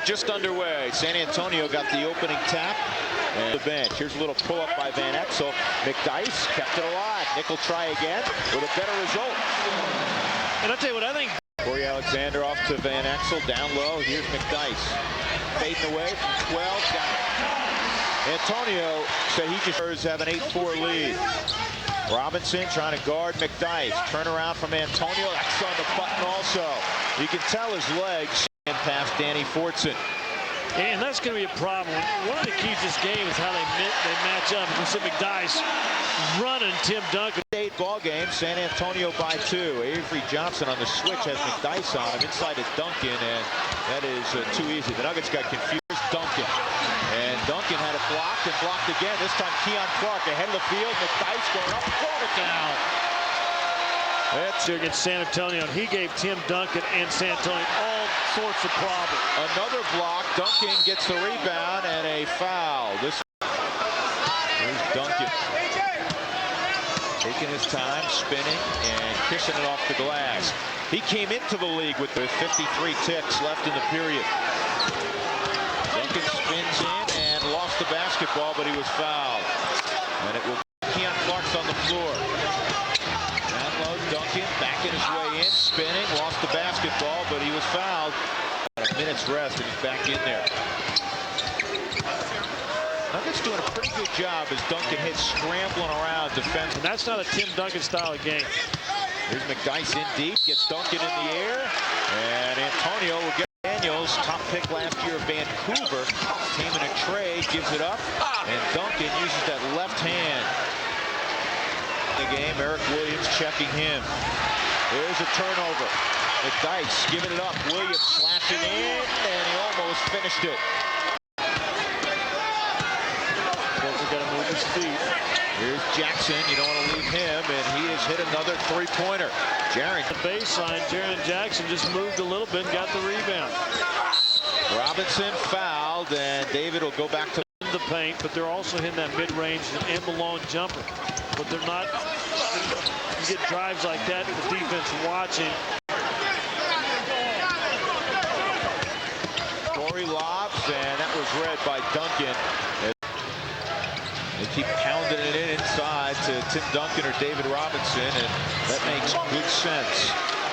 just underway. San Antonio got the opening tap. And the bench. Here's a little pull-up by Van Exel. McDyess kept it alive. Nick will try again with a better result. And I'll tell you what I think. Corey Alexander off to Van Exel. Down low. Here's McDyess. Fading away from 12. Got it. Antonio said he just have an 8-4 lead. Robinson trying to guard McDyess. Turnaround from Antonio. That's on the button also. You can tell his legs. And past Danny Fortson. And that's going to be a problem. One of the keys to this game is how they match up. You see McDyess running Tim Duncan. 8 ball game. San Antonio by 2. Avery Johnson on the switch has McDyess on him. Inside is Duncan, and that is too easy. The Nuggets got confused. Duncan. And Duncan had it blocked and blocked again. This time Keon Clark ahead of the field. McDyess going up, throwing it down. That's against San Antonio. And he gave Tim Duncan and San Antonio all sorts of problems. Another block. Duncan gets the rebound and a foul. Here's Duncan. Taking his time, spinning, and kissing it off the glass. He came into the league with the 53 ticks left in the period. Duncan spins in and lost the basketball, but he was fouled. And it will be Keon Clark's on the floor. Down low, Duncan back in his way in, spinning, lost the basketball, but he was fouled. A minute's rest, and he's back in there. Nuggets doing a pretty good job as Duncan hits scrambling around defense. And that's not a Tim Duncan style of game. Here's McDyess in deep, gets Duncan in the air, and Antonio will get Daniels, top pick last year of Vancouver. Team in a trade, gives it up, and Duncan uses that left hand. In the game, Eric Williams checking him. There's a turnover. McDyess giving it up. Williams slashing in, and he almost finished it. We've got to move his feet. Here's Jackson. You don't want to leave him, and he has hit another three-pointer. Jaren. The baseline, Jaren Jackson just moved a little bit and got the rebound. Robinson fouled, and David will go back to the paint, but they're also hitting that mid-range and the long jumper. But they're not. You get drives like that, the defense watching. Corey lobs, and that was read by Duncan. They keep pounding it in inside to Tim Duncan or David Robinson, and that makes good sense.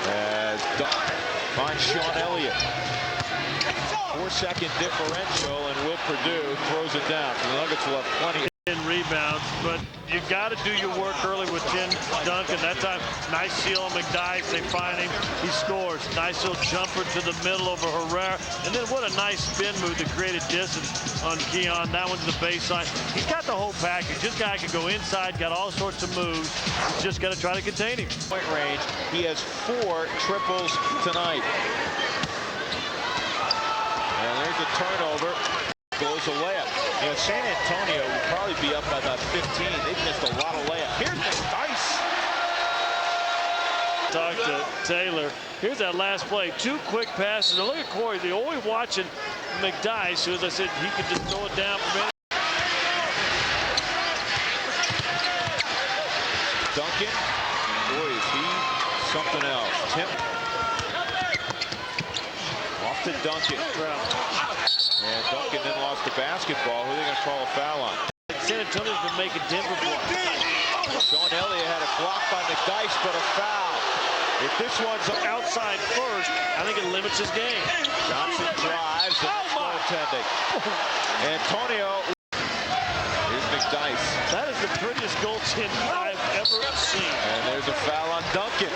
As Duncan finds Sean Elliott. 4-second differential, and Will Perdue throws it down. So the Nuggets will have plenty in rebounds, but you got to do your work early with Tim Duncan. That time, nice steal on McDyess. They find him. He scores. Nice little jumper to the middle over Herrera. And then what a nice spin move to create a distance on Keon. That one's the baseline. He's got the whole package. This guy can go inside, got all sorts of moves. He's just got to try to contain him. Point range. He has 4 triples tonight. And there's a turnover. Goes a layup. You know, San Antonio will probably be up by about 15. They've missed a lot of layups. Here's McDyess. Talk to Taylor. Here's that last play. 2 quick passes. Now look at Corey. They're always watching McDyess, who, as I said, he could just throw it down from it. Duncan. Boy, is he something else. Tim. Off to Duncan. And Duncan then lost the basketball. Who are they going to call a foul on? San Antonio's been making Denver block. Sean Elliott had it blocked by McDyess, but a foul. If this one's outside first, I think it limits his game. Johnson drives and goaltending. Antonio. Here's McDyess. That is the prettiest goaltending I've ever seen. And there's a foul on Duncan.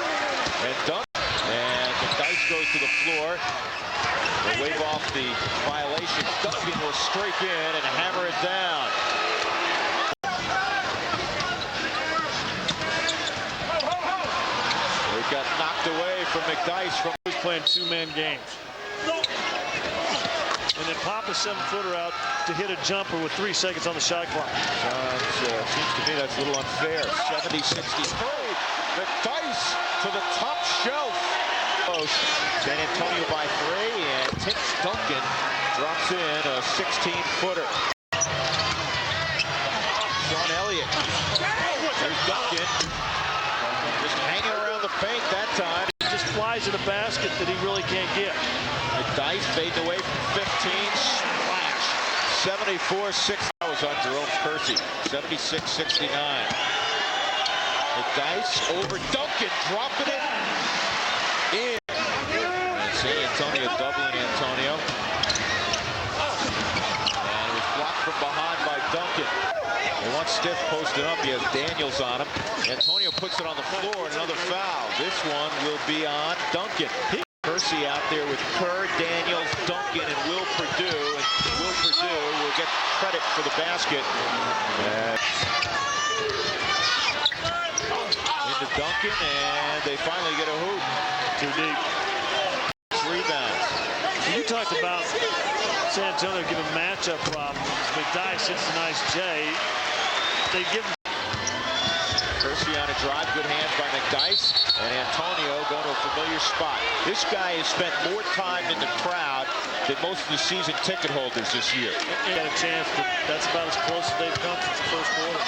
And McDyess goes to the floor. They wave off the violation. Duncan will streak in and hammer it down. They got knocked away from McDyess. He's playing 2-man games. And then pop a 7-footer out to hit a jumper with 3 seconds on the shot clock. Seems to me that's a little unfair. 70-63. McDyess to the top shelf. San Antonio by 3, and Tim Duncan drops in a 16-footer. Sean Elliott. There's Duncan. Just hanging around the paint that time. He just flies in a basket that he really can't get. McDyess fading away from 15. Splash. 74-6. That was on Jerome Kersey. 76-69. McDyess over Duncan, dropping it in. And San Antonio doubling Antonio. And it was blocked from behind by Duncan. They want Stiff posted up. He has Daniels on him. Antonio puts it on the floor. Another foul. This one will be on Duncan. Kersey out there with Kerr, Daniels, Duncan, and Will Perdue. And Will Perdue will get credit for the basket. Into Duncan, and they finally get a hoop. Too deep. Rebounds. You talked about San Antonio giving matchup problems. McDyess hits a nice J. They give Kersey on a drive, good hands by McDyess, and Antonio going to a familiar spot. This guy has spent more time in the crowd than most of the season ticket holders this year. Got a chance, but that's about as close as they've come since the first quarter.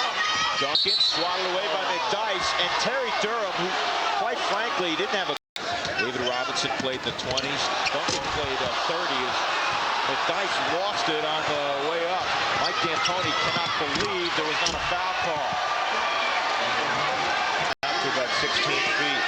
Duncan swatted away by McDyess, and Terry Durham, who, quite frankly, didn't have a... David Robinson played in the 20s. Duncan played 30s. McDyess lost it on the way up. Mike D'Antoni cannot believe there was not a foul call. To about 16 feet.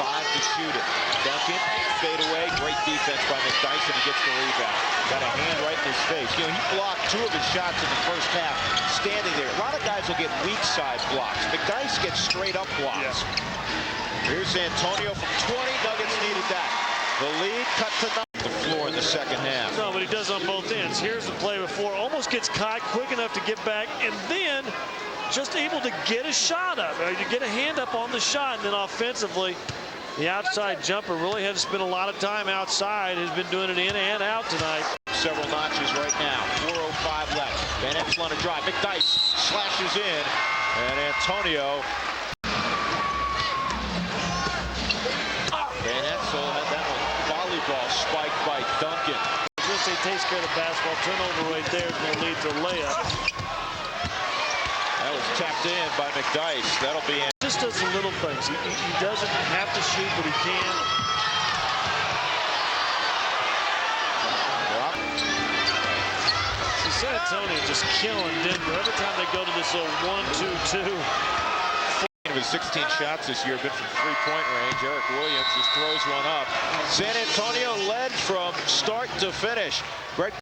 5 to shoot it. Duncan, fade away. Great defense by McDyess, and he gets the rebound. Got a hand right in his face. You know, he blocked 2 of his shots in the first half, standing there. A lot of guys will get weak side blocks. McDyess gets straight up blocks. Yeah. Here's Antonio from 20. Nuggets needed that. The lead cut to nothing. The floor in the second half. No, but he does on both ends. Here's the play before. Almost gets caught quick enough to get back, and then just able to get a shot up, to get a hand up on the shot. And then offensively, the outside jumper really had to spend a lot of time outside. Has been doing it in and out tonight. Several notches right now. 4:05 left. Van Exel on a drive. McDyess slashes in, and Antonio. Van Exel had that one. Volleyball spiked by Duncan. USA takes care of the basketball. Turnover right there is going to lead to a layup. That was tapped in by McDyess. That'll be in. Just does the little things. He doesn't have to shoot, but he can. See, San Antonio just killing Denver. Every time they go to this little 1-2-2. Of his 16 shots this year have been from three-point range. Eric Williams just throws one up. San Antonio led from start to finish. Greg